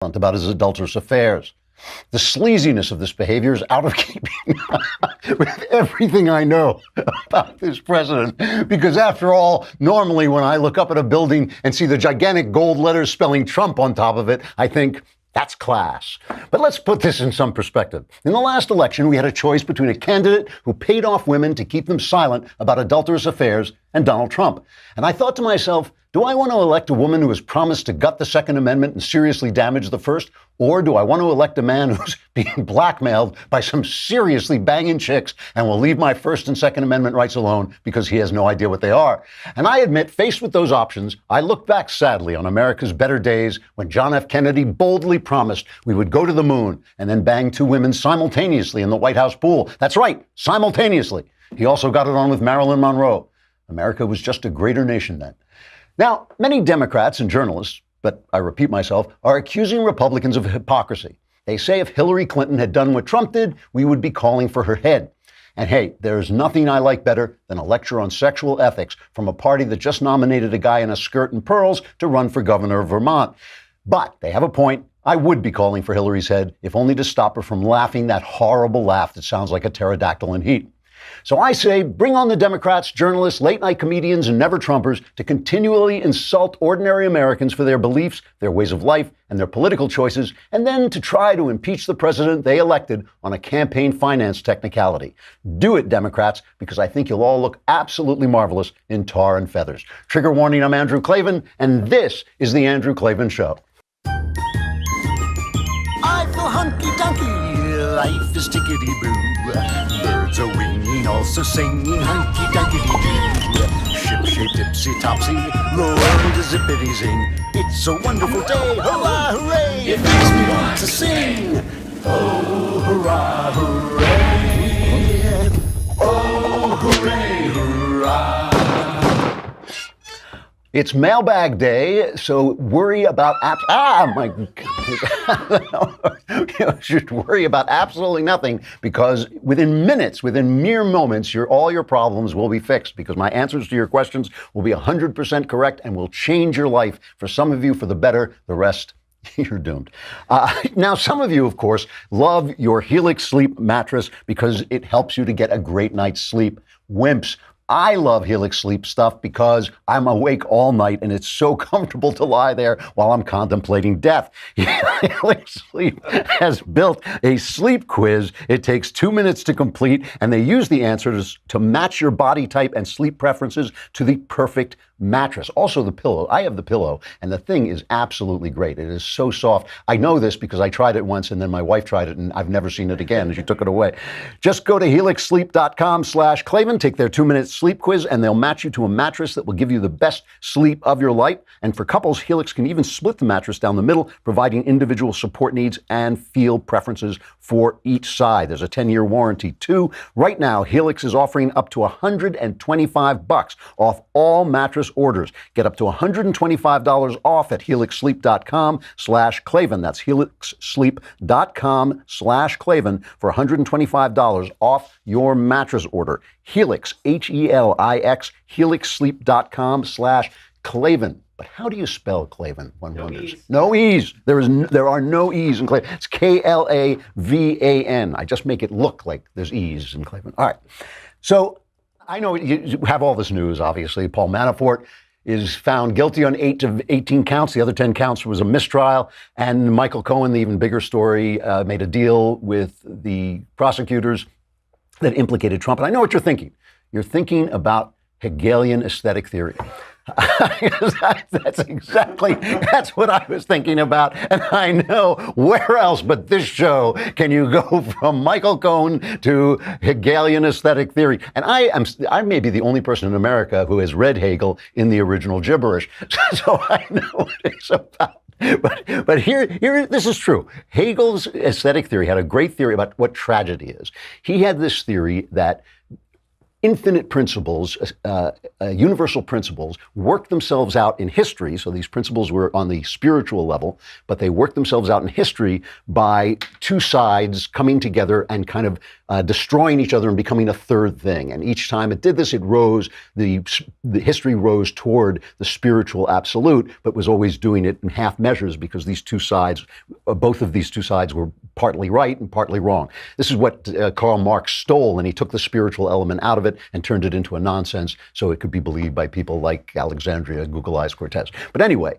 about his adulterous affairs. The sleaziness of this behavior is out of keeping with everything I know about this president, because after all, normally when I look up at a building and see the gigantic gold letters spelling Trump on top of it, I think, that's class. But let's put this in some perspective. In the last election, we had a choice between a candidate who paid off women to keep them silent about adulterous affairs and Donald Trump. And I thought to myself, do I want to elect a woman who has promised to gut the Second Amendment and seriously damage the First? Or do I want to elect a man who's being blackmailed by some seriously banging chicks and will leave my First and Second Amendment rights alone because he has no idea what they are? And I admit, faced with those options, I look back sadly on America's better days when John F. Kennedy boldly promised we would go to the moon and then bang two women simultaneously in the White House pool. That's right, simultaneously. He also got it on with Marilyn Monroe. America was just a greater nation then. Now, many Democrats and journalists, but I repeat myself, are accusing Republicans of hypocrisy. They say if Hillary Clinton had done what Trump did, we would be calling for her head. And hey, there's nothing I like better than a lecture on sexual ethics from a party that just nominated a guy in a skirt and pearls to run for governor of Vermont. But they have a point. I would be calling for Hillary's head, if only to stop her from laughing that horrible laugh that sounds like a pterodactyl in heat. So I say, bring on the Democrats, journalists, late-night comedians, and never-Trumpers to continually insult ordinary Americans for their beliefs, their ways of life, and their political choices, and then to try to impeach the president they elected on a campaign finance technicality. Do it, Democrats, because I think you'll all look absolutely marvelous in tar and feathers. Trigger warning, I'm Andrew Klavan, and this is The Andrew Klavan Show. I feel hunky-dunky, life is tickety-boo. Birds are winging, also singing hunky-dunky-doo. Ship-shape, tipsy-topsy, the world is zippity-zing. It's a wonderful day, hurrah, hooray! It makes me want to sing. Oh, hurrah, hooray! Oh, hooray, hurrah! It's Mailbag Day, so worry about you should worry about absolutely nothing, because within minutes, within mere moments, all your problems will be fixed, because my answers to your questions will be 100% correct and will change your life. For some of you, for the better. The rest, you're doomed. Now, some of you, of course, love your Helix Sleep mattress because it helps you to get a great night's sleep. Wimps. I love Helix Sleep stuff because I'm awake all night and it's so comfortable to lie there while I'm contemplating death. Helix Sleep has built a sleep quiz. It takes 2 minutes to complete, and they use the answers to match your body type and sleep preferences to the perfect mattress. Also the pillow. I have the pillow, and the thing is absolutely great. It is so soft. I know this because I tried it once, and then my wife tried it, and I've never seen it again. She took it away. Just go to helixsleep.com/Klavan, take their 2-minute sleep quiz, and they'll match you to a mattress that will give you the best sleep of your life. And for couples, Helix can even split the mattress down the middle, providing individual support needs and feel preferences for each side. There's a 10-year warranty too. Right now, Helix is offering up to $125 off all mattress orders. Get up to $125 off at helixsleep.com/Klavan. That's helixsleep.com/Klavan for $125 off your mattress order. Helix, Helix, helixsleep.com/Klavan. But how do you spell Klavan? One wonders. No E's. There are no E's in Klavan. It's Klavan. I just make it look like there's E's in Klavan. All right. So I know you have all this news, obviously. Paul Manafort is found guilty on 8 of 18 counts. The other 10 counts was a mistrial. And Michael Cohen, the even bigger story, made a deal with the prosecutors that implicated Trump. And I know what you're thinking. You're thinking about Hegelian aesthetic theory. That's what I was thinking about. And I know where else but this show can you go from Michael Cohen to Hegelian aesthetic theory. And I may be the only person in America who has read Hegel in the original gibberish. So I know what it's about. But here, this is true. Hegel's aesthetic theory had a great theory about what tragedy is. He had this theory that infinite principles, universal principles, work themselves out in history. So these principles were on the spiritual level, but they work themselves out in history by two sides coming together and kind of destroying each other and becoming a third thing. And each time it did this, it rose, the history rose toward the spiritual absolute, but was always doing it in half measures because these two sides, both of these two sides were partly right and partly wrong. This is what Karl Marx stole, and he took the spiritual element out of it and turned it into a nonsense so it could be believed by people like Alexandria, Google-Eyes Cortez. But anyway,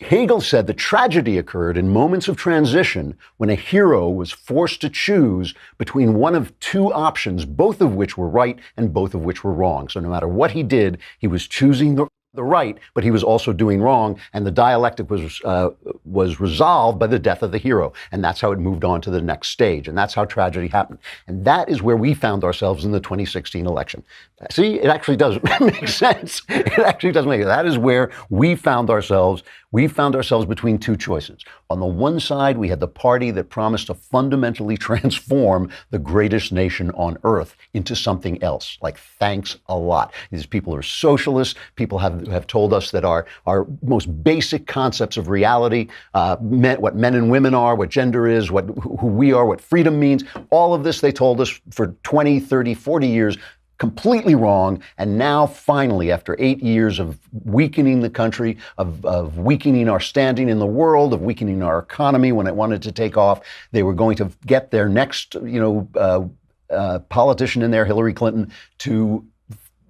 Hegel said the tragedy occurred in moments of transition when a hero was forced to choose between one of two options, both of which were right and both of which were wrong. So no matter what he did, he was choosing the right, but he was also doing wrong, and the dialectic was resolved by the death of the hero, and that's how it moved on to the next stage, and that's how tragedy happened. And that is where we found ourselves in the 2016 election. See, it actually does make sense. It actually does make it. That is where we found ourselves. We found ourselves between two choices. On the one side, we had the party that promised to fundamentally transform the greatest nation on earth into something else, like thanks a lot. These people are socialists. People have told us that our most basic concepts of reality, what men and women are, what gender is, who we are, what freedom means, all of this they told us for 20, 30, 40 years, completely wrong. And now, finally, after 8 years of weakening the country, of weakening our standing in the world, of weakening our economy when it wanted to take off, they were going to get their next, politician in there, Hillary Clinton, to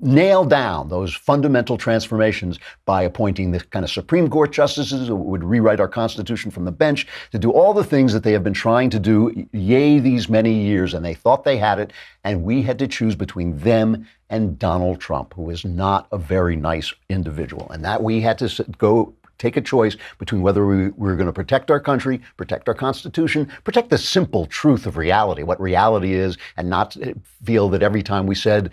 nail down those fundamental transformations by appointing the kind of Supreme Court justices who would rewrite our Constitution from the bench, to do all the things that they have been trying to do, these many years, and they thought they had it, and we had to choose between them and Donald Trump, who is not a very nice individual, and that we had to go take a choice between whether we were going to protect our country, protect our Constitution, protect the simple truth of reality, what reality is, and not feel that every time we said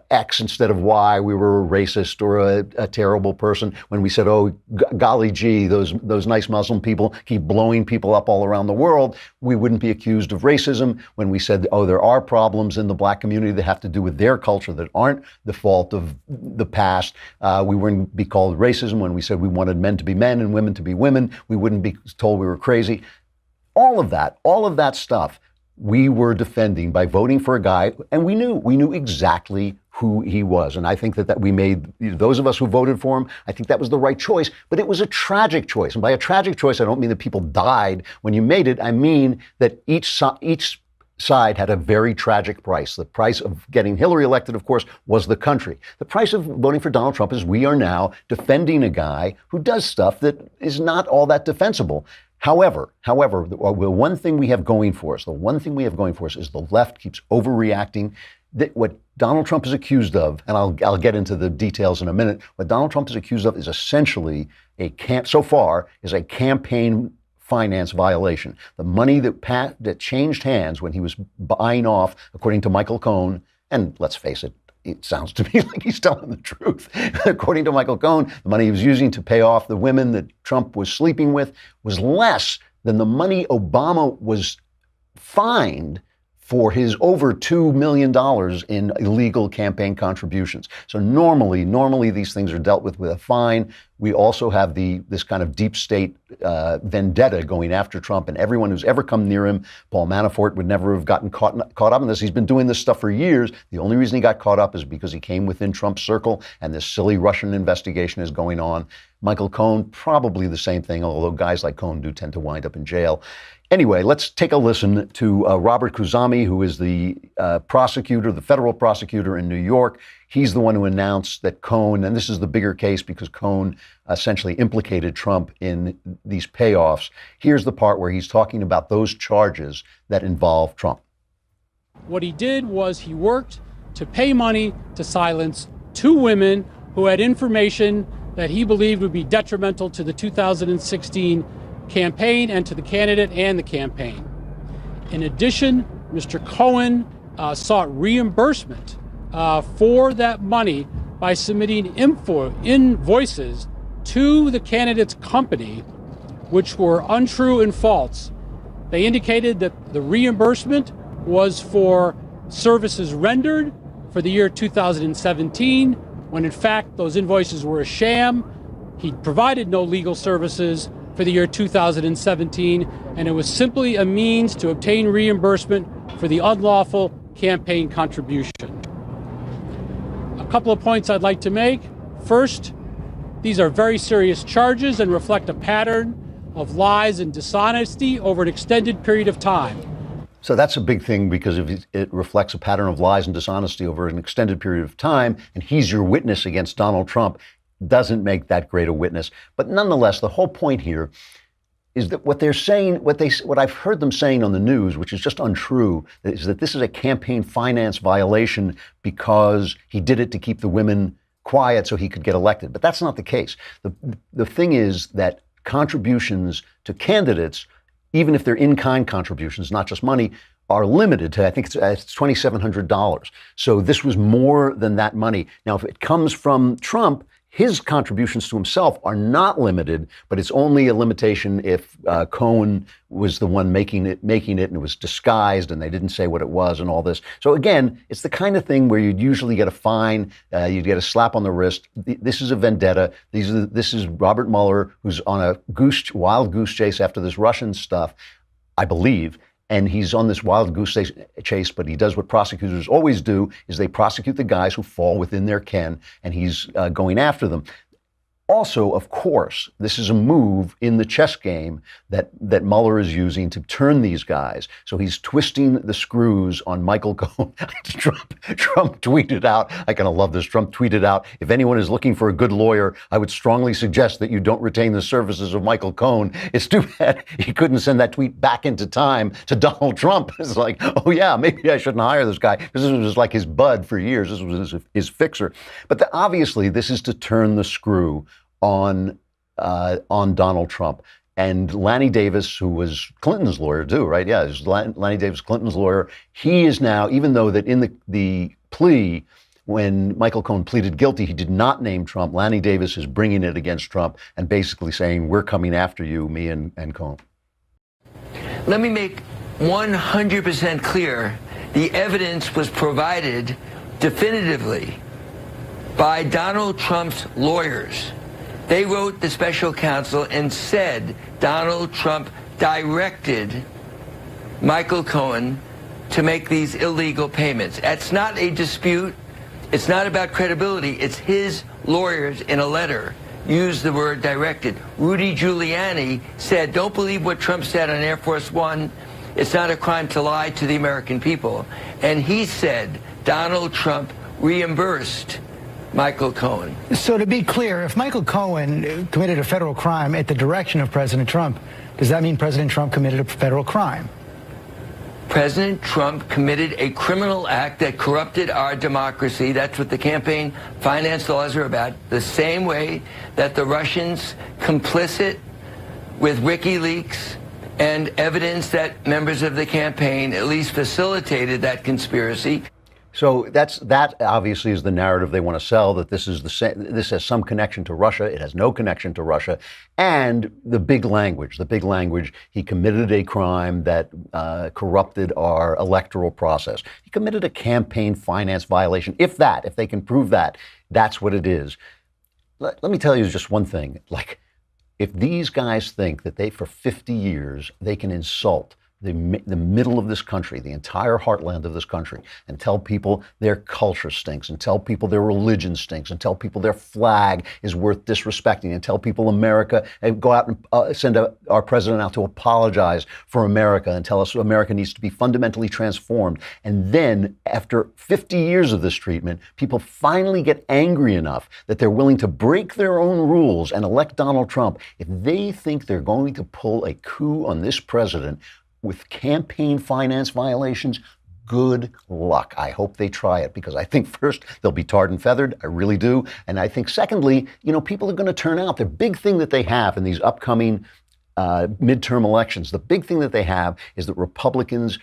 X instead of Y, we were a racist or a terrible person. When we said, oh, golly gee, those nice Muslim people keep blowing people up all around the world, we wouldn't be accused of racism. When we said, oh, there are problems in the black community that have to do with their culture that aren't the fault of the past, we wouldn't be called racism. When we said we wanted men to be men and women to be women, we wouldn't be told we were crazy. All of that stuff we were defending by voting for a guy, and we knew exactly who he was. And I think that we made, those of us who voted for him, I think that was the right choice, but it was a tragic choice. And by a tragic choice, I don't mean that people died when you made it. I mean that each side had a very tragic price. The price of getting Hillary elected, of course, was the country. The price of voting for Donald Trump is we are now defending a guy who does stuff that is not all that defensible. However, the one thing we have going for us, is the left keeps overreacting. What Donald Trump is accused of, and I'll get into the details in a minute, what Donald Trump is accused of is essentially a campaign finance violation. The money that changed hands when he was buying off, according to Michael Cohen, and let's face it, it sounds to me like he's telling the truth. According to Michael Cohen, the money he was using to pay off the women that Trump was sleeping with was less than the money Obama was fined for his over $2 million in illegal campaign contributions. So normally these things are dealt with a fine. We also have this kind of deep state vendetta going after Trump and everyone who's ever come near him. Paul Manafort would never have gotten caught up in this. He's been doing this stuff for years. The only reason he got caught up is because he came within Trump's circle, and this silly Russian investigation is going on. Michael Cohen, probably the same thing, although guys like Cohen do tend to wind up in jail. Anyway, let's take a listen to Robert Khuzami, who is the federal prosecutor in New York. He's the one who announced that Cohen, and this is the bigger case because Cohen essentially implicated Trump in these payoffs. Here's the part where he's talking about those charges that involve Trump. What he did was he worked to pay money to silence two women who had information that he believed would be detrimental to the 2016 campaign and to the candidate and the campaign. In addition, Mr. Cohen sought reimbursement for that money by submitting invoices to the candidate's company, which were untrue and false. They indicated that the reimbursement was for services rendered for the year 2017, when in fact those invoices were a sham. He provided no legal services for the year 2017, and it was simply a means to obtain reimbursement for the unlawful campaign contribution. A couple of points I'd like to make. First, these are very serious charges and reflect a pattern of lies and dishonesty over an extended period of time. So that's a big thing, because if it reflects a pattern of lies and dishonesty over an extended period of time, and he's your witness against Donald Trump, doesn't make that great a witness. But nonetheless, the whole point here is that what they're saying, what I've heard them saying on the news, which is just untrue, is that this is a campaign finance violation because he did it to keep the women quiet so he could get elected. But that's not the case. The thing is that contributions to candidates, even if they're in-kind contributions, not just money, are limited to, I think it's $2,700. So this was more than that money. Now, if it comes from Trump, his contributions to himself are not limited, but it's only a limitation if Cohen was the one making it, and it was disguised, and they didn't say what it was, and all this. So again, it's the kind of thing where you'd usually get a fine, you'd get a slap on the wrist. This is a vendetta. This is Robert Mueller, who's on a wild goose chase after this Russian stuff, I believe. And he's on this wild goose chase, but he does what prosecutors always do, is they prosecute the guys who fall within their ken, and he's going after them. Also, of course, this is a move in the chess game that Mueller is using to turn these guys. So he's twisting the screws on Michael Cohen. Trump tweeted out, I kind of love this, Trump tweeted out, if anyone is looking for a good lawyer, I would strongly suggest that you don't retain the services of Michael Cohen. It's too bad he couldn't send that tweet back into time to Donald Trump. It's like, oh yeah, maybe I shouldn't hire this guy, because this was like his bud for years. This was his fixer. But obviously, this is to turn the screw on Donald Trump. And Lanny Davis, who was Clinton's lawyer too, right? Yeah, it was Lanny Davis, Clinton's lawyer. He is now, even though that in the plea, when Michael Cohen pleaded guilty, he did not name Trump. Lanny Davis is bringing it against Trump and basically saying, we're coming after you, me and Cohen. Let me make 100% clear, the evidence was provided definitively by Donald Trump's lawyers. They wrote the special counsel and said Donald Trump directed Michael Cohen to make these illegal payments. That's not a dispute. It's not about credibility. It's his lawyers in a letter used the word directed. Rudy Giuliani said, don't believe what Trump said on Air Force One. It's not a crime to lie to the American people. And he said Donald Trump reimbursed Michael Cohen. So to be clear, if Michael Cohen committed a federal crime at the direction of President Trump, does that mean President Trump committed a federal crime? President Trump committed a criminal act that corrupted our democracy. That's what the campaign finance laws are about. The same way that the Russians, complicit with WikiLeaks and evidence that members of the campaign at least facilitated that conspiracy. So that obviously is the narrative they want to sell, that this has some connection to Russia. It has no connection to Russia. And the big language, he committed a crime that corrupted our electoral process. He committed a campaign finance violation. If they can prove that, that's what it is. Let me tell you just one thing. Like, if these guys think that for 50 years, they can insult the middle of this country, the entire heartland of this country, and tell people their culture stinks, and tell people their religion stinks, and tell people their flag is worth disrespecting, and tell people America, and go out and send our president out to apologize for America and tell us America needs to be fundamentally transformed. And then, after 50 years of this treatment, people finally get angry enough that they're willing to break their own rules and elect Donald Trump. If they think they're going to pull a coup on this president with campaign finance violations, good luck. I hope they try it, because I think first, they'll be tarred and feathered. I really do. And I think secondly, people are going to turn out. The big thing that they have in these upcoming midterm elections, the big thing that they have is that Republicans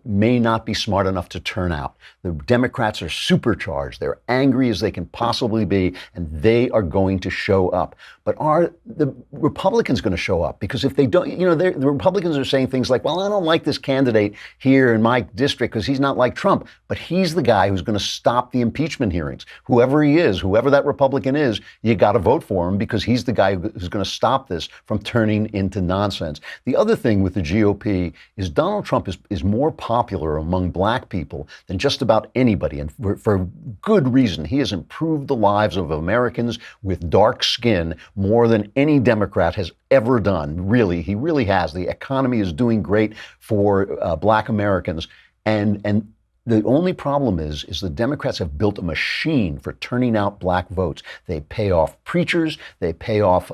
may not be smart enough to turn out. The Democrats are supercharged. They're angry as they can possibly be, and they are going to show up. But are the Republicans going to show up? Because if they don't, the Republicans are saying things like, well, I don't like this candidate here in my district because he's not like Trump, but he's the guy who's going to stop the impeachment hearings. Whoever he is, whoever that Republican is, you got to vote for him, because he's the guy who's going to stop this from turning into nonsense. The other thing with the GOP is Donald Trump is more more popular among black people than just about anybody, and for good reason. He has improved the lives of Americans with dark skin more than any Democrat has ever done. Really, he really has. The economy is doing great for black Americans, and the only problem is the Democrats have built a machine for turning out black votes. They pay off preachers, they pay off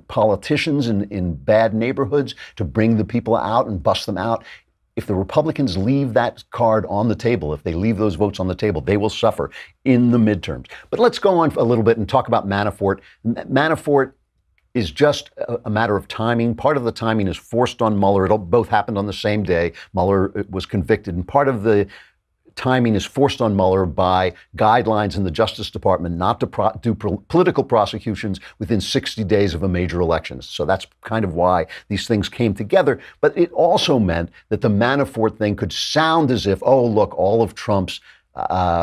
politicians in bad neighborhoods to bring the people out and bust them out. If the Republicans leave that card on the table, if they leave those votes on the table, they will suffer in the midterms. But let's go on a little bit and talk about Manafort. Manafort is just a matter of timing. Part of the timing is forced on Mueller. It both happened on the same day. Mueller was convicted, and part of the timing is forced on Mueller by guidelines in the Justice Department not to do political prosecutions within 60 days of a major election. So that's kind of why these things came together. But it also meant that the Manafort thing could sound as if, oh, look, all of Trump's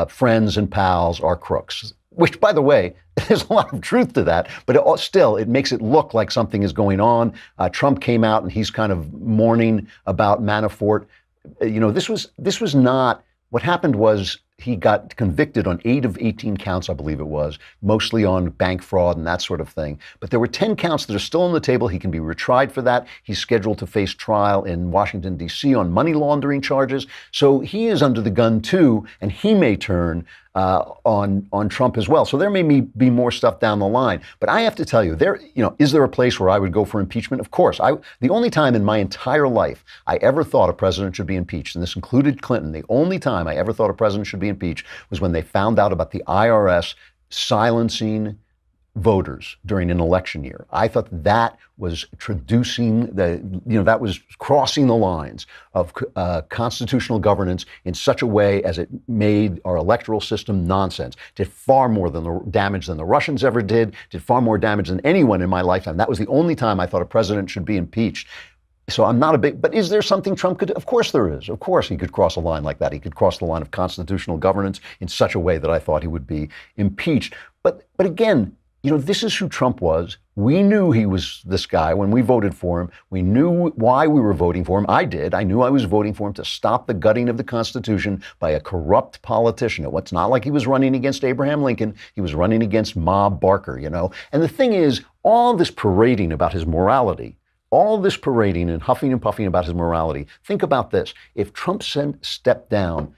friends and pals are crooks. Which, by the way, there's a lot of truth to that, but it makes it look like something is going on. Trump came out and he's kind of mourning about Manafort. This was not. What happened was he got convicted on 8 of 18 counts, I believe it was, mostly on bank fraud and that sort of thing. But there were 10 counts that are still on the table. He can be retried for that. He's scheduled to face trial in Washington, D.C. on money laundering charges. So he is under the gun, too, and he may turn on Trump as well. So there may be more stuff down the line. But I have to tell you, is there a place where I would go for impeachment? Of course. The only time in my entire life I ever thought a president should be impeached, and this included Clinton, the only time I ever thought a president should be impeached was when they found out about the IRS silencing voters during an election year. I thought that was that was crossing the lines of constitutional governance in such a way as it made our electoral system nonsense. Did far more damage than the Russians ever did far more damage than anyone in my lifetime. That was the only time I thought a president should be impeached. So I'm not but is there something Trump could do? Of course there is. Of course he could cross a line like that. He could cross the line of constitutional governance in such a way that I thought he would be impeached. But again, this is who Trump was. We knew he was this guy when we voted for him. We knew why we were voting for him. I did. I knew I was voting for him to stop the gutting of the Constitution by a corrupt politician. It's not like he was running against Abraham Lincoln. He was running against Ma Barker, And the thing is, all this parading about his morality, all this parading and huffing and puffing about his morality, think about this. If Trump stepped down,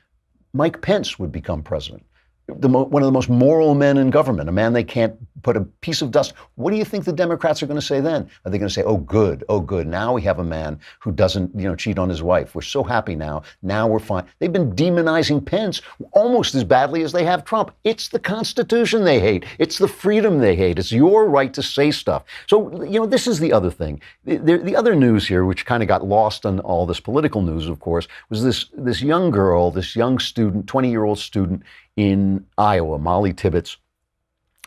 Mike Pence would become president. One of the most moral men in government, a man they can't put a piece of dust. What do you think the Democrats are going to say then? Are they going to say, oh, good. Now we have a man who doesn't, cheat on his wife. We're so happy now. Now we're fine. They've been demonizing Pence almost as badly as they have Trump. It's the Constitution they hate. It's the freedom they hate. It's your right to say stuff. So, this is the other thing. The other news here, which kind of got lost on all this political news, of course, was this young girl, this young student, 20-year-old student in Iowa, Molly Tibbetts,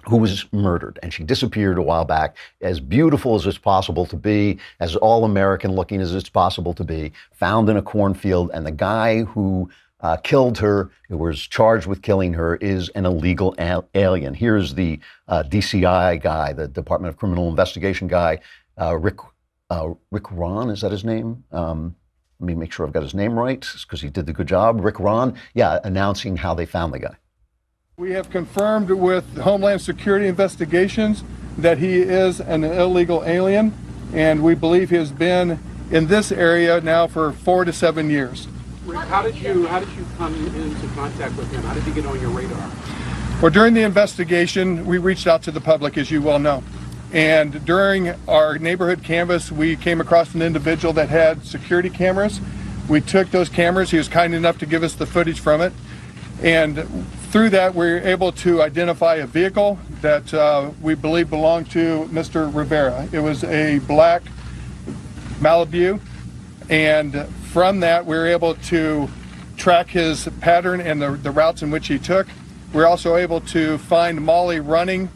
who was murdered. And she disappeared a while back, as beautiful as it's possible to be, as all-American looking as it's possible to be, found in a cornfield. And the guy who killed her, who was charged with killing her, is an illegal alien. Here's the DCI guy, the Department of Criminal Investigation guy, Rick Ron, is that his name? Let me make sure I've got his name right, because he did the good job. Rick Ron, announcing how they found the guy. We have confirmed with Homeland Security investigations that he is an illegal alien, and we believe he has been in this area now for 4 to 7 years. Rick, how did you come into contact with him? How did he get on your radar? Well, during the investigation, we reached out to the public, as you well know. And during our neighborhood canvass, we came across an individual that had security cameras. We took those cameras. He was kind enough to give us the footage from it. And through that, we were able to identify a vehicle that we believe belonged to Mr. Rivera. It was a black Malibu. And from that, we were able to track his pattern and the routes in which he took. We were also able to find Molly running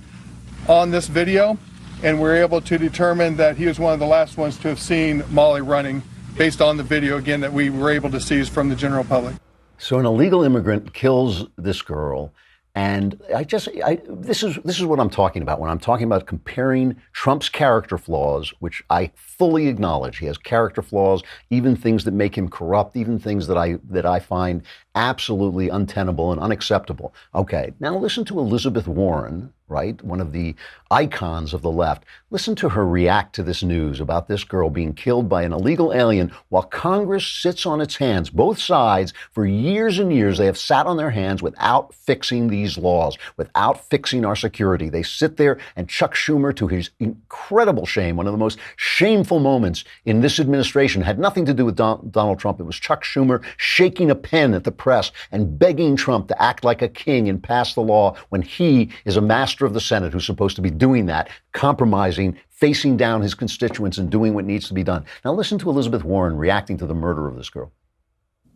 on this video. And we're able to determine that he was one of the last ones to have seen Molly running based on the video, again, that we were able to seize from the general public. So an illegal immigrant kills this girl. And this is what I'm talking about when I'm talking about comparing Trump's character flaws, which I fully acknowledge. He has character flaws, even things that make him corrupt, even things that I find absolutely untenable and unacceptable. Okay, now listen to Elizabeth Warren, right? One of the icons of the left. Listen to her react to this news about this girl being killed by an illegal alien while Congress sits on its hands. Both sides, for years and years, they have sat on their hands without fixing these laws, without fixing our security. They sit there, and Chuck Schumer, to his incredible shame, one of the most shameful moments in this administration, had nothing to do with Donald Trump. It was Chuck Schumer shaking a pen at the press and begging Trump to act like a king and pass the law when he is a master of the Senate who's supposed to be doing that, compromising, facing down his constituents and doing what needs to be done. Now listen to Elizabeth Warren reacting to the murder of this girl.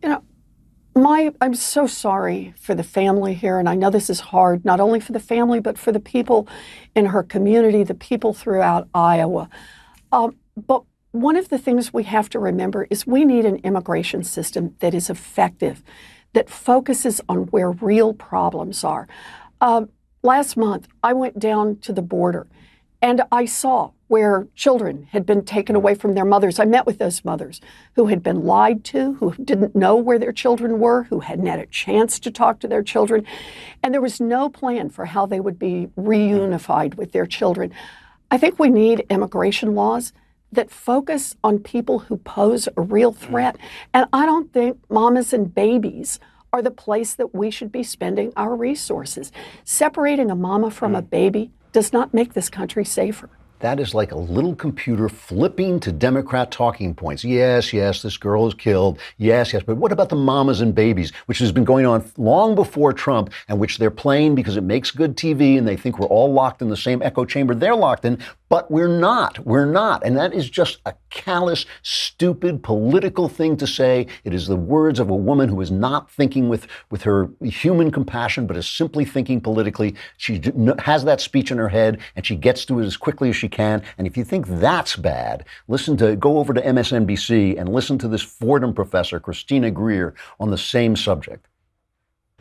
You know, I'm so sorry for the family here, and I know this is hard, not only for the family, but for the people in her community, the people throughout Iowa. But one of the things we have to remember is we need an immigration system that is effective, that focuses on where real problems are. Last month, I went down to the border and I saw where children had been taken away from their mothers. I met with those mothers who had been lied to, who didn't know where their children were, who hadn't had a chance to talk to their children. And there was no plan for how they would be reunified with their children. I think we need immigration laws that focus on people who pose a real threat. And I don't think mamas and babies are the place that we should be spending our resources. Separating a mama from a baby does not make this country safer. That is like a little computer flipping to Democrat talking points. Yes, this girl is killed. Yes. But what about the mamas and babies, which has been going on long before Trump, and which they're playing because it makes good TV and they think we're all locked in the same echo chamber they're locked in, but we're not. We're not. And that is just a callous, stupid, political thing to say. It is the words of a woman who is not thinking with her human compassion, but is simply thinking politically. She has that speech in her head and she gets to it as quickly as she can. And if you think that's bad, go over to MSNBC and listen to this Fordham professor, Christina Greer, on the same subject.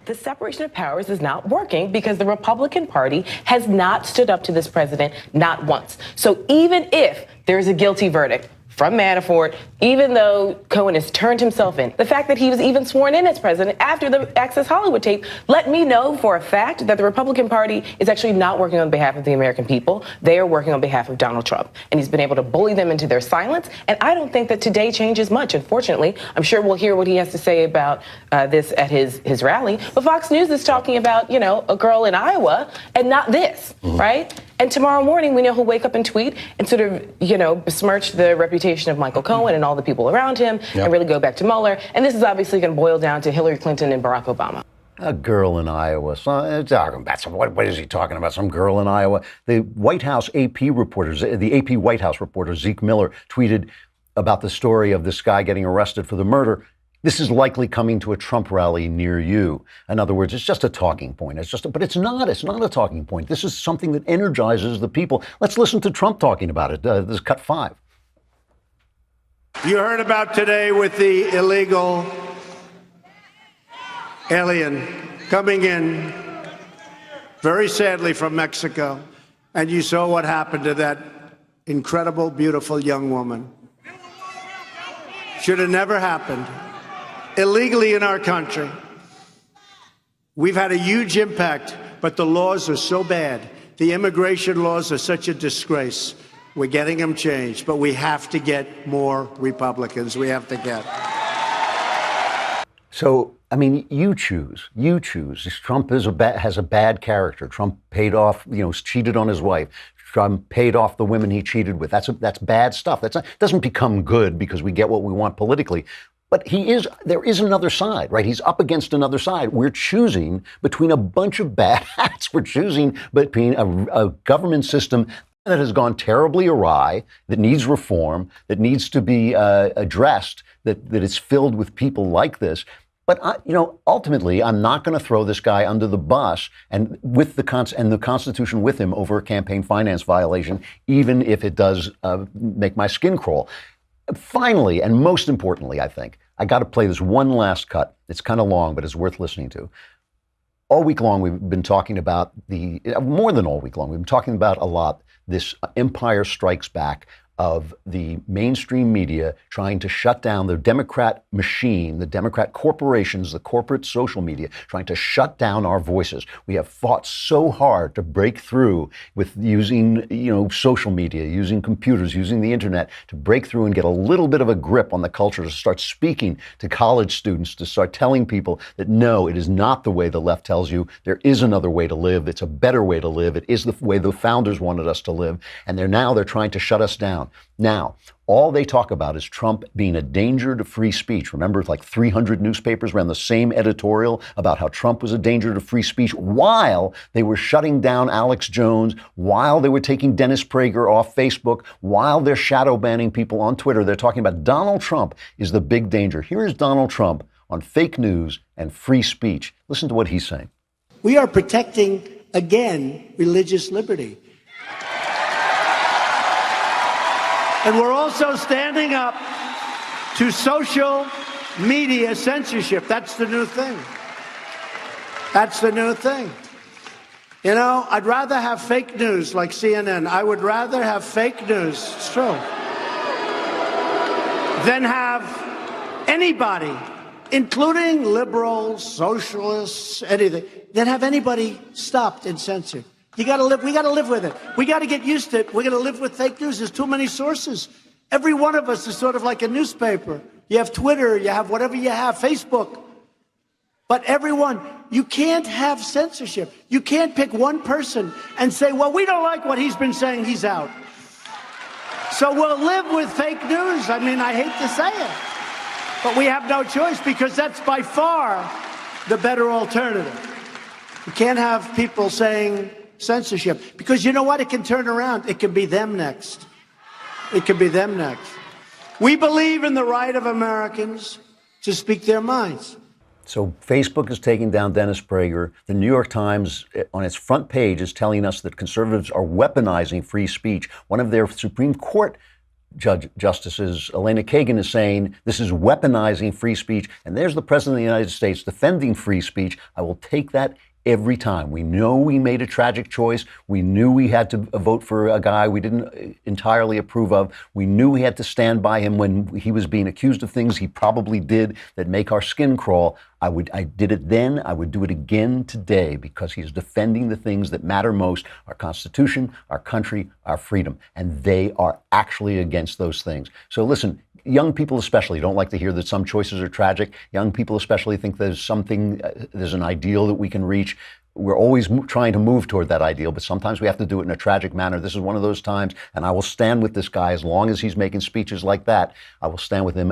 The separation of powers is not working because the Republican Party has not stood up to this president, not once. So even if there's a guilty verdict from Manafort, even though Cohen has turned himself in, the fact that he was even sworn in as president after the Access Hollywood tape let me know for a fact that the Republican Party is actually not working on behalf of the American people. They are working on behalf of Donald Trump. And he's been able to bully them into their silence. And I don't think that today changes much, unfortunately. I'm sure we'll hear what he has to say about this at his rally. But Fox News is talking about, a girl in Iowa and not this, right? And tomorrow morning, we know he'll wake up and tweet and sort of, besmirch the reputation of Michael Cohen and all the people around him and really go back to Mueller. And this is obviously going to boil down to Hillary Clinton and Barack Obama. A girl in Iowa. What is he talking about? Some girl in Iowa. The White House AP reporters, the AP White House reporter, Zeke Miller, tweeted about the story of this guy getting arrested for the murder. This is likely coming to a Trump rally near you. In other words, it's just a talking point. But it's not a talking point. This is something that energizes the people. Let's listen to Trump talking about it. This is cut 5. You heard about today with the illegal alien coming in, very sadly, from Mexico. And you saw what happened to that incredible, beautiful young woman. Should have never happened. Illegally in our country. We've had a huge impact, but the laws are so bad. The immigration laws are such a disgrace. We're getting them changed, but we have to get more Republicans. We have to get. So, you choose. Trump has a bad character. Trump paid off, cheated on his wife. Trump paid off the women he cheated with. That's bad stuff. Doesn't become good because we get what we want politically. But there is another side, right? He's up against another side. We're choosing between a bunch of bad hats. We're choosing between a government system that has gone terribly awry, that needs reform, that needs to be addressed, that is filled with people like this. But ultimately, I'm not going to throw this guy under the bus and with the Constitution with him over a campaign finance violation, even if it does make my skin crawl. Finally, and most importantly, I think, I got to play this one last cut. It's kind of long, but it's worth listening to. All week long, we've been talking about more than all week long, we've been talking about a lot this Empire Strikes Back of the mainstream media trying to shut down the Democrat machine, the Democrat corporations, the corporate social media, trying to shut down our voices. We have fought so hard to break through with using, social media, using computers, using the internet to break through and get a little bit of a grip on the culture, to start speaking to college students, to start telling people that no, it is not the way the left tells you. There is another way to live. It's a better way to live. It is the way the founders wanted us to live. And they're trying to shut us down. Now, all they talk about is Trump being a danger to free speech. Remember, like 300 newspapers ran the same editorial about how Trump was a danger to free speech while they were shutting down Alex Jones, while they were taking Dennis Prager off Facebook, while they're shadow banning people on Twitter. They're talking about Donald Trump is the big danger. Here is Donald Trump on fake news and free speech. Listen to what he's saying. We are protecting, again, religious liberty. And we're also standing up to social media censorship. That's the new thing. That's the new thing. I'd rather have fake news like CNN. I would rather have fake news, it's true, than have anybody, including liberals, socialists, anything, than have anybody stopped and censored. We got to live with it. We got to get used to it. We're going to live with fake news. There's too many sources. Every one of us is sort of like a newspaper. You have Twitter, you have whatever you have, Facebook. But everyone, you can't have censorship. You can't pick one person and say, well, we don't like what he's been saying, he's out. So we'll live with fake news. I mean, I hate to say it, but we have no choice because that's by far the better alternative. You can't have people saying censorship, because you know what? It can turn around. It can be them next. It can be them next. We believe in the right of Americans to speak their minds. So Facebook is taking down Dennis Prager. The New York Times on its front page is telling us that conservatives are weaponizing free speech. One of their Supreme Court justices, Elena Kagan, is saying this is weaponizing free speech. And there's the President of the United States defending free speech. I will take that every time. We know we made a tragic choice. We knew we had to vote for a guy we didn't entirely approve of. We knew we had to stand by him when he was being accused of things he probably did that make our skin crawl. I did it then. I would do it again today because he's defending the things that matter most, our Constitution, our country, our freedom. And they are actually against those things. So listen, young people especially don't like to hear that some choices are tragic. Young people especially think there's an ideal that we can reach. We're always trying to move toward that ideal, but sometimes we have to do it in a tragic manner. This is one of those times, and I will stand with this guy as long as he's making speeches like that. I will stand with him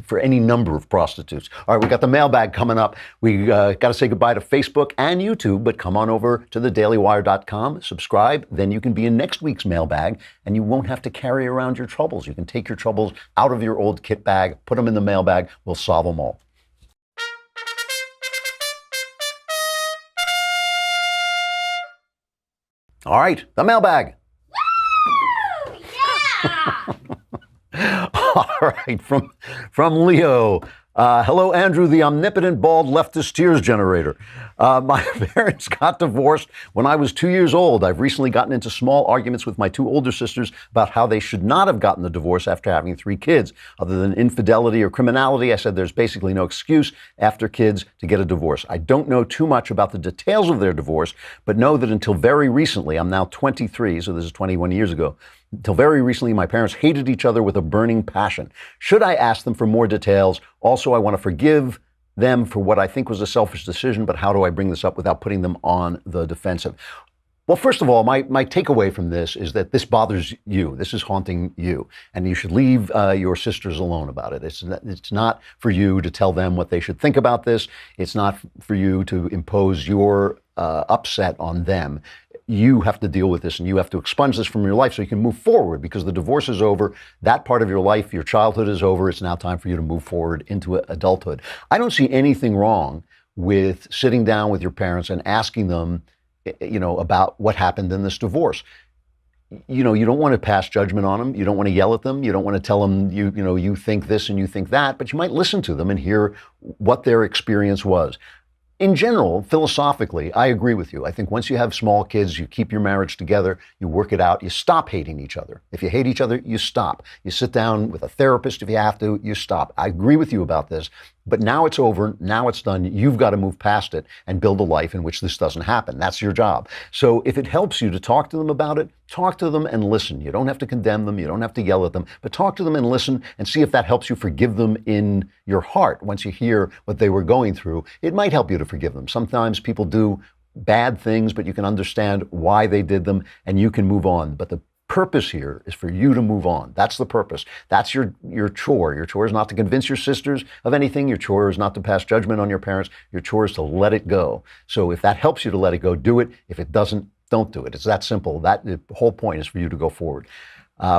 for any number of prostitutes. All right, we got the mailbag coming up. We got to say goodbye to Facebook and YouTube, but come on over to thedailywire.com, subscribe, then you can be in next week's mailbag, and you won't have to carry around your troubles. You can take your troubles out of your old kit bag, put them in the mailbag. We'll solve them all. All right, the mailbag. Woo! Yeah! All right, from Leo. Hello, Andrew, the omnipotent bald leftist tears generator. My parents got divorced when I was 2 years old. I've recently gotten into small arguments with my two older sisters about how they should not have gotten the divorce after having 3 kids. Other than infidelity or criminality, I said there's basically no excuse after kids to get a divorce. I don't know too much about the details of their divorce, but know that until very recently, I'm now 23, so this is 21 years ago, until very recently, my parents hated each other with a burning passion. Should I ask them for more details? Also, I want to forgive them for what I think was a selfish decision, but how do I bring this up without putting them on the defensive? Well, first of all, my takeaway from this is that this bothers you. This is haunting you, and you should leave your sisters alone about it. It's not for you to tell them what they should think about this. It's not for you to impose your upset on them. You have to deal with this, and you have to expunge this from your life so you can move forward, because the divorce is over. That part of your life, your childhood, is over. It's now time for you to move forward into adulthood. I don't see anything wrong with sitting down with your parents and asking them, about what happened in this divorce. You don't want to pass judgment on them. You don't want to yell at them. You don't want to tell them, you think this and you think that, but you might listen to them and hear what their experience was. in general, philosophically, I agree with you. I think once you have small kids, you keep your marriage together, you work it out, you stop hating each other. If you hate each other, you stop. You sit down with a therapist if you have to, you stop. I agree with you about this, but now it's over, now it's done. You've got to move past it and build a life in which this doesn't happen. That's your job. So if it helps you to talk to them about it, talk to them and listen. You don't have to condemn them, you don't have to yell at them, but talk to them and listen and see if that helps you forgive them in your heart. Once you hear what they were going through, it might help you to forgive them. Sometimes people do bad things, but you can understand why they did them and you can move on. But the purpose here is for you to move on. That's the purpose. That's your chore. Your chore is not to convince your sisters of anything. Your chore is not to pass judgment on your parents. Your chore is to let it go. So if that helps you to let it go, do it. If it doesn't, don't do it. It's that simple. The whole point is for you to go forward.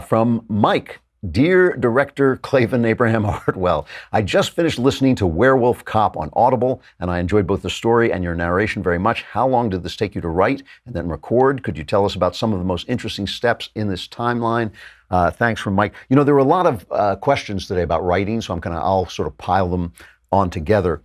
From Mike. Dear Director Klavan Abraham Hartwell, I just finished listening to Werewolf Cop on Audible, and I enjoyed both the story and your narration very much. How long did this take you to write and then record? Could you tell us about some of the most interesting steps in this timeline? Thanks from Mike. You know, there were a lot of questions today about writing, so I'll sort of pile them on together.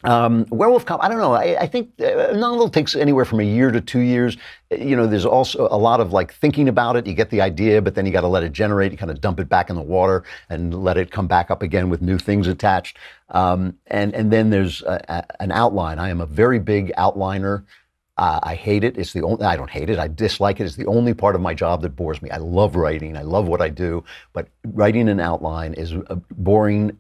Werewolf Cop, I don't know. I think a novel takes anywhere from a year to 2 years. You know, there's also a lot of like thinking about it. You get the idea, but then you got to let it generate. You kind of dump it back in the water and let it come back up again with new things attached. And then there's an outline. I am a very big outliner. I hate it. I don't hate it. I dislike it. It's the only part of my job that bores me. I love writing. I love what I do. But writing an outline is boring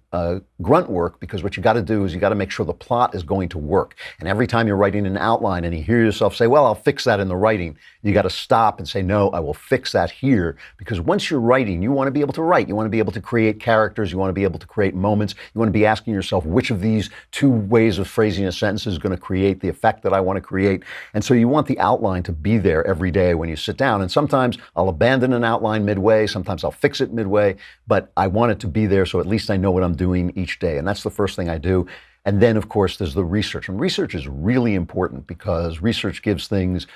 grunt work, because what you got to do is you got to make sure the plot is going to work. And every time you're writing an outline and you hear yourself say, well, I'll fix that in the writing, you got to stop and say, no, I will fix that here. Because once you're writing, you want to be able to write. You want to be able to create characters. You want to be able to create moments. You want to be asking yourself, which of these two ways of phrasing a sentence is going to create the effect that I want to create? And so you want the outline to be there every day when you sit down. And sometimes I'll abandon an outline midway. Sometimes I'll fix it midway. But I want it to be there so at least I know what I'm doing each day. And that's the first thing I do. And then, of course, there's the research. And research is really important because research gives things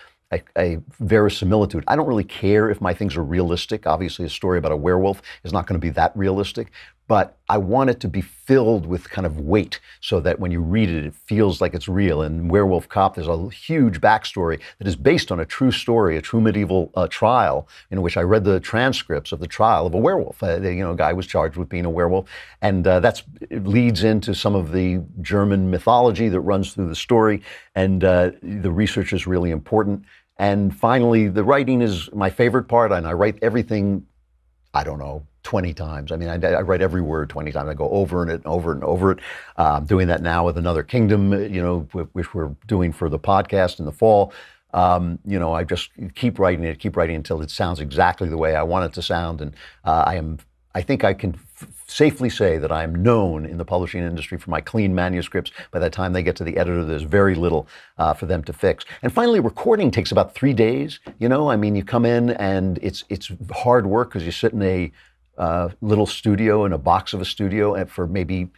a verisimilitude. I don't really care if my things are realistic. Obviously, a story about a werewolf is not going to be that realistic. But I want it to be filled with kind of weight so that when you read it, it feels like it's real. In Werewolf Cop, there's a huge backstory that is based on a true story, a true medieval trial in which I read the transcripts of the trial of a werewolf. A guy was charged with being a werewolf. And it leads into some of the German mythology that runs through the story. And the research is really important. And finally, the writing is my favorite part. And I write everything, 20 times. I mean, I write every word 20 times. I go over it and over and over it. I'm doing that now with Another Kingdom, which we're doing for the podcast in the fall. I just keep writing it until it sounds exactly the way I want it to sound. And I think I can safely say that I am known in the publishing industry for my clean manuscripts. By the time they get to the editor, there's very little for them to fix. And finally, recording takes about 3 days. You come in and it's hard work because you sit in a little studio, in a box of a studio, and for maybe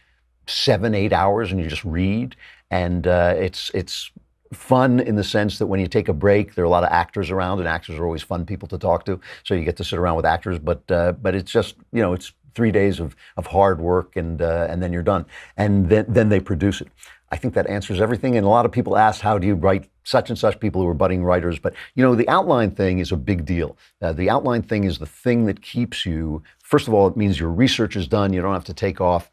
7-8 hours, and you just read. And it's fun in the sense that when you take a break, there are a lot of actors around, and actors are always fun people to talk to. So you get to sit around with actors, but it's just it's 3 days of hard work, and then you're done. And then they produce it. I think that answers everything. And a lot of people ask, how do you write such and such, people who are budding writers? But, the outline thing is a big deal. The outline thing is the thing that keeps you, first of all, it means your research is done. You don't have to take off.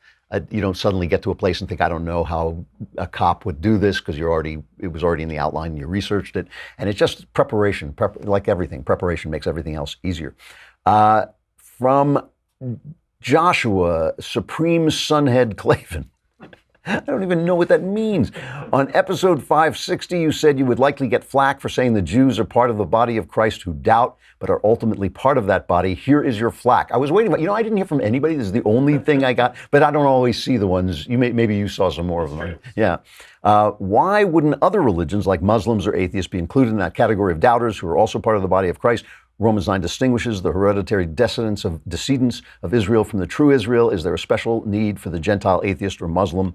You don't suddenly get to a place and think, I don't know how a cop would do this, because it was already in the outline and you researched it. And it's just preparation, like everything. Preparation makes everything else easier. From Joshua, Supreme Sunhead Klavan. I don't even know what that means. On episode 560, you said you would likely get flack for saying the Jews are part of the body of Christ who doubt, but are ultimately part of that body. Here is your flack. I was waiting, I didn't hear from anybody. This is the only thing I got, but I don't always see the ones. Maybe you saw some more of them. Yeah. Why wouldn't other religions like Muslims or atheists be included in that category of doubters who are also part of the body of Christ? Romans 9 distinguishes the hereditary descendants of Israel from the true Israel. Is there a special need for the Gentile atheist or Muslim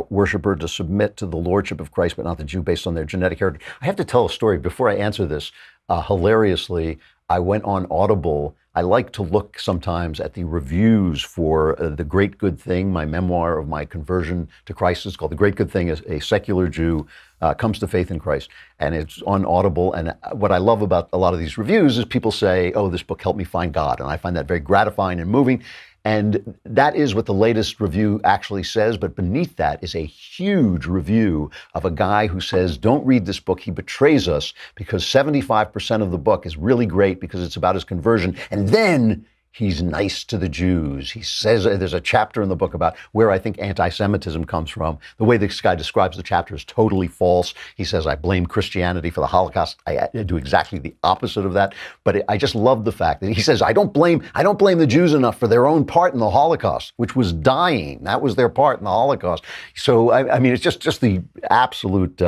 worshiper to submit to the lordship of Christ, but not the Jew based on their genetic heritage? I have to tell a story before I answer this. Hilariously, I went on Audible. I like to look sometimes at the reviews for The Great Good Thing, my memoir of my conversion to Christ. It's called The Great Good Thing, a secular Jew comes to faith in Christ. And it's on Audible. And what I love about a lot of these reviews is people say, oh, this book helped me find God. And I find that very gratifying and moving. And that is what the latest review actually says. But beneath that is a huge review of a guy who says, don't read this book. He betrays us, because 75% of the book is really great because it's about his conversion. And then he's nice to the Jews. He says, there's a chapter in the book about where I think anti-Semitism comes from. The way this guy describes the chapter is totally false. He says, I blame Christianity for the Holocaust. I do exactly the opposite of that. But I just love the fact that he says, I don't blame the Jews enough for their own part in the Holocaust, which was dying. That was their part in the Holocaust. So, I mean, it's just the absolute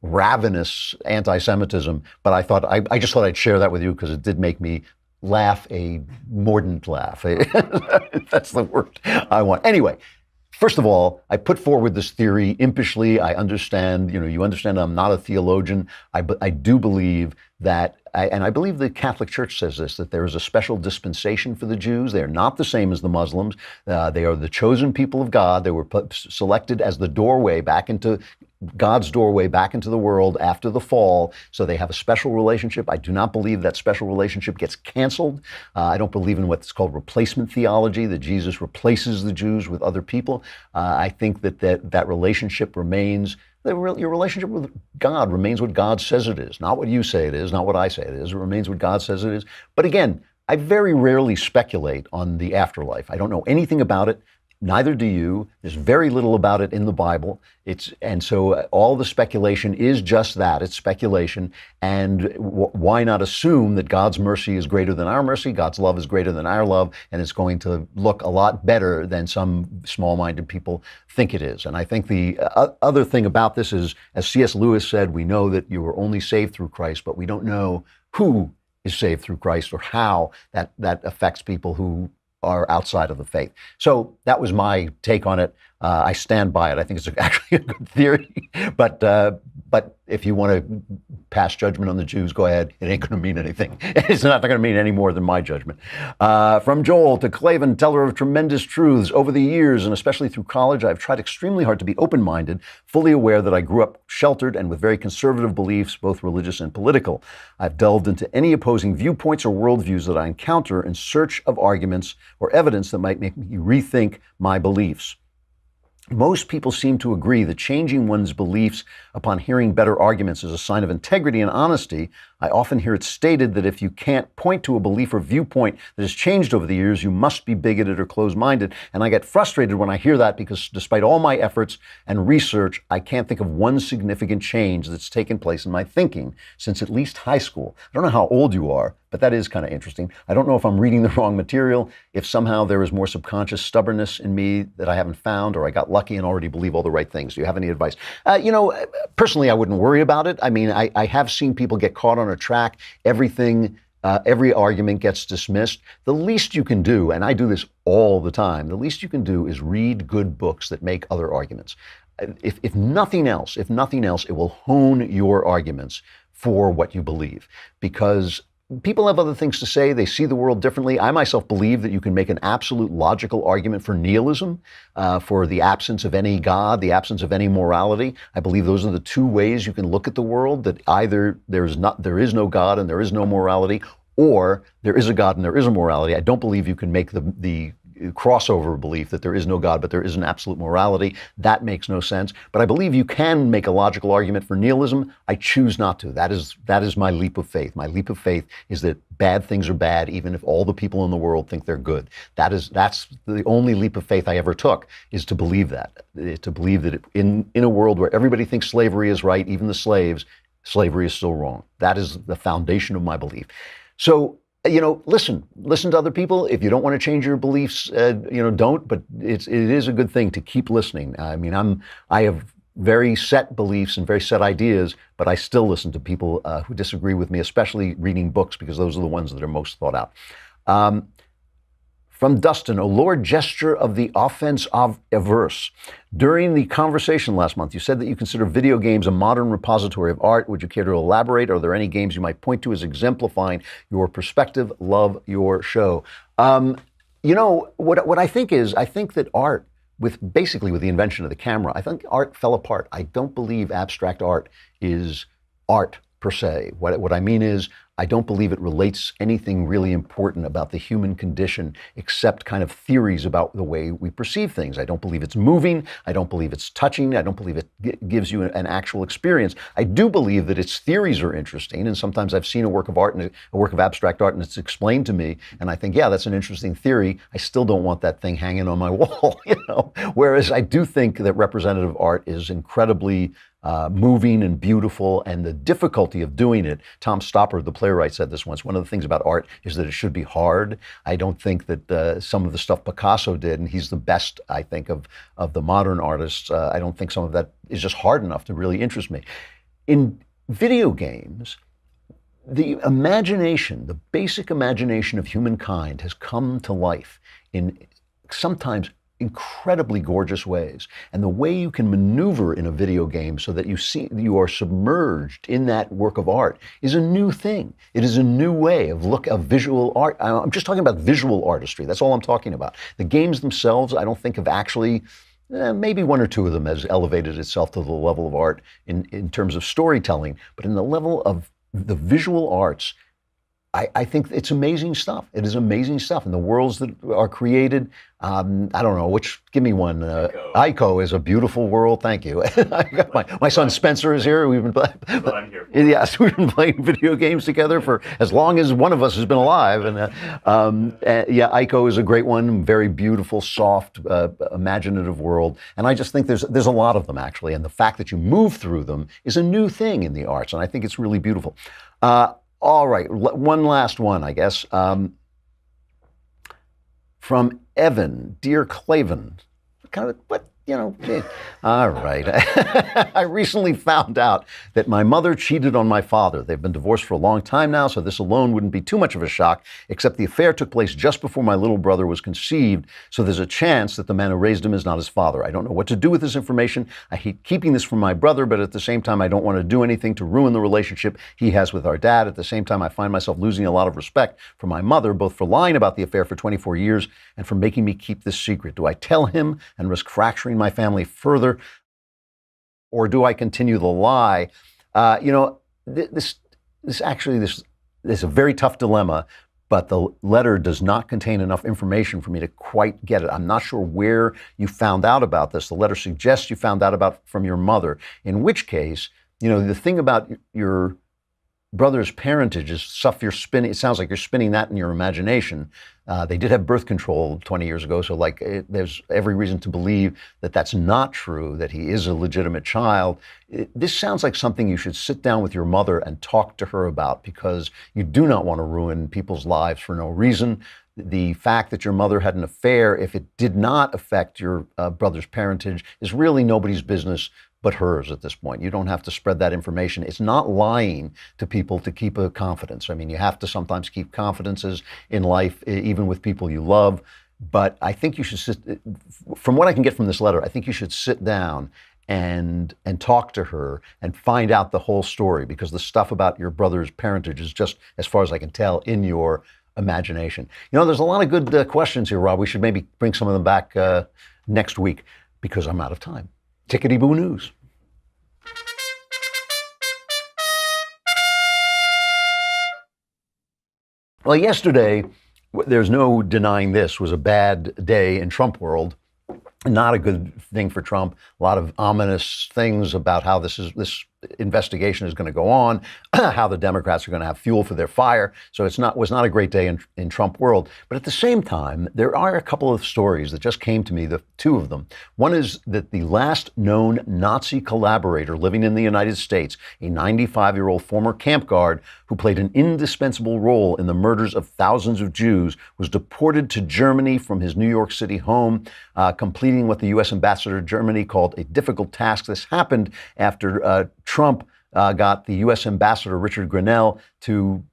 ravenous anti-Semitism. But I just thought I'd share that with you because it did make me laugh, a mordant laugh. That's the word I want. Anyway, first of all, I put forward this theory impishly. I understand, you understand I'm not a theologian. I do believe that, and I believe the Catholic Church says this, that there is a special dispensation for the Jews. They are not the same as the Muslims. They are the chosen people of God. They were selected as the doorway back into God's doorway back into the world after the fall. So they have a special relationship. I do not believe that special relationship gets canceled. I don't believe in what's called replacement theology, that Jesus replaces the Jews with other people. I think that relationship remains, your relationship with God remains what God says it is, not what you say it is, not what I say it is. It remains what God says it is. But again, I very rarely speculate on the afterlife. I don't know anything about it. Neither do you. There's very little about it in the Bible. And so all the speculation is just that. It's speculation. And why not assume that God's mercy is greater than our mercy, God's love is greater than our love, and it's going to look a lot better than some small-minded people think it is. And I think the other thing about this is, as C.S. Lewis said, we know that you are only saved through Christ, but we don't know who is saved through Christ or how that affects people who are outside of the faith. So that was my take on it. I stand by it. I think it's actually a good theory. But if you want to pass judgment on the Jews, go ahead. It ain't going to mean anything. It's not going to mean any more than my judgment. From Joel to Klavan, teller of tremendous truths. Over the years, and especially through college, I've tried extremely hard to be open-minded, fully aware that I grew up sheltered and with very conservative beliefs, both religious and political. I've delved into any opposing viewpoints or worldviews that I encounter in search of arguments or evidence that might make me rethink my beliefs. Most people seem to agree that changing one's beliefs upon hearing better arguments is a sign of integrity and honesty. I often hear it stated that if you can't point to a belief or viewpoint that has changed over the years, you must be bigoted or closed-minded. And I get frustrated when I hear that, because despite all my efforts and research, I can't think of one significant change that's taken place in my thinking since at least high school. I don't know how old you are, but that is kind of interesting. I don't know if I'm reading the wrong material, if somehow there is more subconscious stubbornness in me that I haven't found, or I got lucky and already believe all the right things. Do you have any advice? Personally, I wouldn't worry about it. I mean, I have seen people get caught on a track. Every argument gets dismissed. The least you can do, and I do this all the time, the least you can do is read good books that make other arguments. If nothing else, it will hone your arguments for what you believe, because people have other things to say. They see the world differently. I myself believe that you can make an absolute logical argument for nihilism, for the absence of any God, the absence of any morality. I believe those are the two ways you can look at the world, that either there is no God and there is no morality, or there is a God and there is a morality. I don't believe you can make the crossover belief that there is no God, but there is an absolute morality. That makes no sense. But I believe you can make a logical argument for nihilism. I choose not to. That is my leap of faith. My leap of faith is that bad things are bad, even if all the people in the world think they're good. That's the only leap of faith I ever took, is to believe that. To believe that in a world where everybody thinks slavery is right, even the slaves, slavery is still wrong. That is the foundation of my belief. So, listen to other people. If you don't want to change your beliefs, don't, but it is a good thing to keep listening. I mean, I have very set beliefs and very set ideas, but I still listen to people who disagree with me, especially reading books, because those are the ones that are most thought out. From Dustin, O Lord, gesture of the offense of averse. During the conversation last month, you said that you consider video games a modern repository of art. Would you care to elaborate? Are there any games you might point to as exemplifying your perspective? Love your show. What I think is, I think that art, with the invention of the camera, I think art fell apart. I don't believe abstract art is art per se. What I mean is, I don't believe it relates anything really important about the human condition except kind of theories about the way we perceive things. I don't believe it's moving. I don't believe it's touching. I don't believe it gives you an actual experience. I do believe that its theories are interesting, and sometimes I've seen a work of art and a work of abstract art, and it's explained to me, and I think, yeah, that's an interesting theory. I still don't want that thing hanging on my wall, Whereas I do think that representative art is incredibly moving and beautiful, and the difficulty of doing it. Tom Stoppard, the playwright, said this once. One of the things about art is that it should be hard. I don't think that some of the stuff Picasso did, and he's the best, I think, of the modern artists, I don't think some of that is just hard enough to really interest me. In video games, the imagination, the basic imagination of humankind has come to life in sometimes incredibly gorgeous ways. And the way you can maneuver in a video game so that you are submerged in that work of art is a new thing. It is a new way of visual art. I'm just talking about visual artistry. That's all I'm talking about. The games themselves, I don't think have actually, maybe one or two of them has elevated itself to the level of art in terms of storytelling, but in the level of the visual arts, I think it's amazing stuff. It is amazing stuff. And the worlds that are created, I don't know, give me one. Ico is a beautiful world. Thank you. I got my son Spencer is here. We've been yes, we've been playing video games together for as long as one of us has been alive. And Ico is a great one. Very beautiful, soft, imaginative world. And I just think there's a lot of them, actually. And the fact that you move through them is a new thing in the arts. And I think it's really beautiful. All right, one last one, I guess. From Evan, dear Klavan. All right. I recently found out that my mother cheated on my father. They've been divorced for a long time now, so this alone wouldn't be too much of a shock, except the affair took place just before my little brother was conceived, so there's a chance that the man who raised him is not his father. I don't know what to do with this information. I hate keeping this from my brother, but at the same time, I don't want to do anything to ruin the relationship he has with our dad. At the same time, I find myself losing a lot of respect for my mother, both for lying about the affair for 24 years and for making me keep this secret. Do I tell him and risk fracturing my family further, or do I continue the lie? This is a very tough dilemma, but the letter does not contain enough information for me to quite get it. I'm not sure where you found out about this. The letter suggests you found out about from your mother, in which case, the thing about your brother's parentage is stuff you're spinning. It sounds like you're spinning that in your imagination. They did have birth control 20 years ago, so there's every reason to believe that that's not true, that he is a legitimate child. This sounds like something you should sit down with your mother and talk to her about, because you do not want to ruin people's lives for no reason. The fact that your mother had an affair, if it did not affect your brother's parentage, is really nobody's business but hers at this point. You don't have to spread that information. It's not lying to people to keep a confidence. I mean, you have to sometimes keep confidences in life, even with people you love. But I think you should from what I can get from this letter, I think you should sit down and talk to her and find out the whole story, because the stuff about your brother's parentage is just, as far as I can tell, in your imagination. There's a lot of good questions here, Rob. We should maybe bring some of them back next week, because I'm out of time. Tickety-boo news. Well, yesterday, there's no denying this, was a bad day in Trump world. Not a good thing for Trump. A lot of ominous things about how this investigation is going to go on, how the Democrats are going to have fuel for their fire. So was not a great day in Trump world. But at the same time, there are a couple of stories that just came to me, the two of them. One is that the last known Nazi collaborator living in the United States, a 95-year-old former camp guard who played an indispensable role in the murders of thousands of Jews, was deported to Germany from his New York City home, completing what the U.S. ambassador to Germany called a difficult task. This happened after Trump got the U.S. ambassador, Richard Grenell, to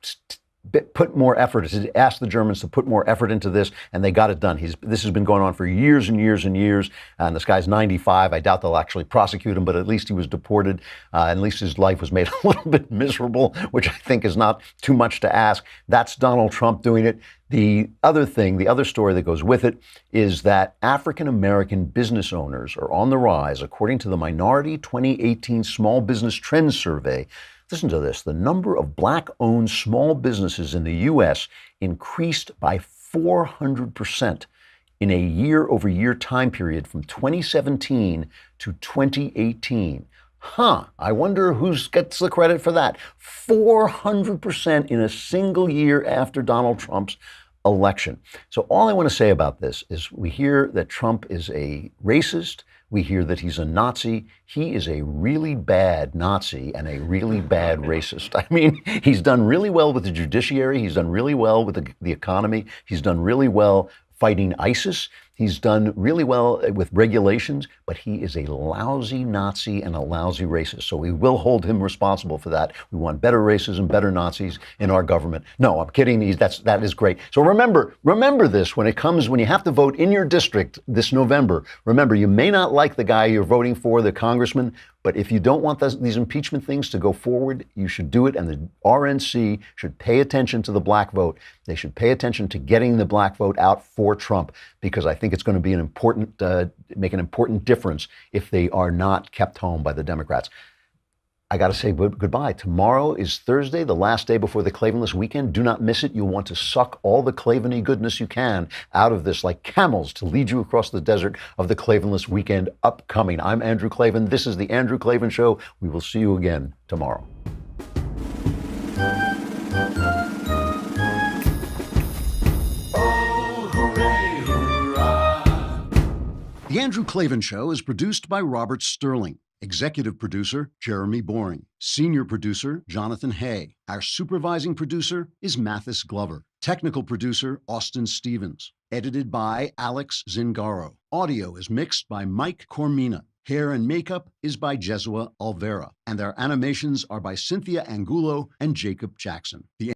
put more effort, to ask the Germans to put more effort into this, and they got it done. This has been going on for years and years and years, and this guy's 95. I doubt they'll actually prosecute him, but at least he was deported. At least his life was made a little bit miserable, which I think is not too much to ask. That's Donald Trump doing it. The other thing, the other story that goes with it is that African-American business owners are on the rise, according to the Minority 2018 Small Business Trends Survey. Listen to this. The number of Black-owned small businesses in the U.S. increased by 400% in a year-over-year time period from 2017 to 2018. I wonder who gets the credit for that. 400% in a single year after Donald Trump's election. So all I want to say about this is we hear that Trump is a racist. We hear that he's a Nazi. He is a really bad Nazi and a really bad racist. I mean, he's done really well with the judiciary. He's done really well with the economy. He's done really well fighting ISIS. He's done really well with regulations, but he is a lousy Nazi and a lousy racist. So we will hold him responsible for that. We want better racists and better Nazis in our government. No, I'm kidding. That is great. So remember this when you have to vote in your district this November. Remember, you may not like the guy you're voting for, the congressman, but if you don't want these impeachment things to go forward, you should do it. And the RNC should pay attention to the black vote. They should pay attention to getting the black vote out for Trump, because I think it's going to be make an important difference if they are not kept home by the Democrats. I got to say goodbye. Tomorrow is Thursday, the last day before the Klavanless weekend. Do not miss it. You'll want to suck all the Klavan-y goodness you can out of this like camels to lead you across the desert of the Klavanless weekend upcoming. I'm Andrew Klavan. This is the Andrew Klavan Show. We will see you again tomorrow. The Andrew Klavan Show is produced by Robert Sterling. Executive producer, Jeremy Boring. Senior producer, Jonathan Hay. Our supervising producer is Mathis Glover. Technical producer, Austin Stevens. Edited by Alex Zingaro. Audio is mixed by Mike Cormina. Hair and makeup is by Jesua Alvera. And our animations are by Cynthia Angulo and Jacob Jackson. The